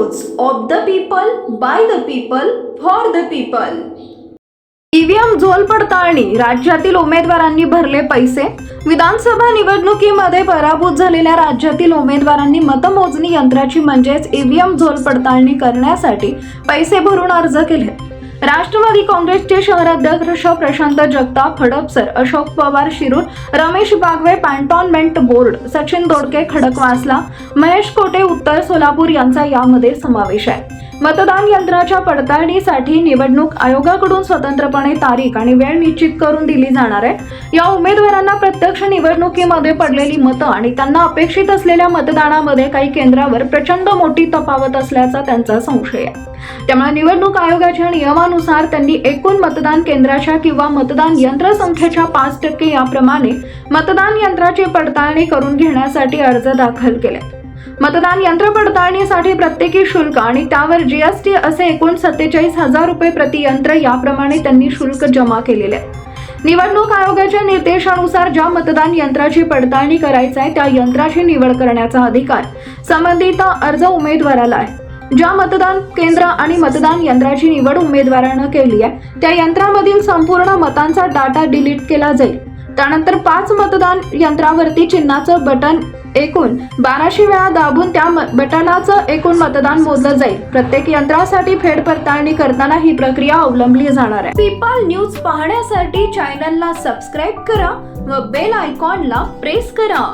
News of the people, by the people, for the people. EVM झोल पडताळणी, राज्यातील उमेदवारांनी भरले पैसे. विधानसभा निवडणुकीमध्ये पराभूत झालेल्या राज्यातील उमेदवारांनी मतमोजणी यंत्राची म्हणजेच ईव्हीएम झोल पडताळणी करण्यासाठी पैसे भरून अर्ज केले. राष्ट्रवादी काँग्रेसचे शहराध्यक्ष प्रशांत जगताप हडपसर, अशोक पवार शिरूर, रमेश बागवे कॅन्टोन्मेंट बोर्ड, सचिन दोडके खडकवासला, महेश कोटे उत्तर सोलापूर यांचा यामध्ये समावेश आहे. मतदान यंत्राच्या पडताळणीसाठी निवडणूक आयोगाकडून स्वतंत्रपणे तारीख आणि वेळ निश्चित करून दिली जाणार आहे. या उमेदवारांना प्रत्यक्ष निवडणुकीमध्ये पडलेली मतं आणि त्यांना अपेक्षित असलेल्या मतदानामध्ये काही केंद्रावर प्रचंड मोठी तफावत असल्याचा त्यांचा संशय आहे. त्यामुळे निवडणूक आयोगाच्या नियमानुसार त्यांनी एकूण मतदान केंद्राच्या किंवा मतदान यंत्र संख्येच्या 5% याप्रमाणे मतदान यंत्राची पडताळणी करून घेण्यासाठी अर्ज दाखल केले. मतदान यंत्र पडताळणीसाठी प्रत्येकी शुल्क आणि त्यावर जीएसटी असे एकूण 47,000 रुपये प्रति यंत्र याप्रमाणे त्यांनी शुल्क जमा केलेले आहे. निवडणूक आयोगाच्या निर्देशानुसार ज्या मतदान यंत्राची पडताळणी करायची आहे त्या यंत्राची निवड करण्याचा अधिकार संबंधित अर्ज उमेदवाराला आहे. ज्या मतदान केंद्र आणि मतदान यंत्राची निवड उमेदवारानं केली आहे त्या यंत्रामधील संपूर्ण मतांचा डाटा डिलीट केला जाईल. त्यानंतर 5 मतदान यंत्रावरती चिन्हाचं बटन एकूण 1200 वेळा दाबून त्या बटनाचं एकूण मतदान मोजलं जाईल. प्रत्येक यंत्रासाठी फेड पडताळणी करताना ही प्रक्रिया अवलंबली जाणार आहे. पीपल न्यूज पाहण्यासाठी चॅनलला सबस्क्राईब करा व बेल आयकॉनला प्रेस करा.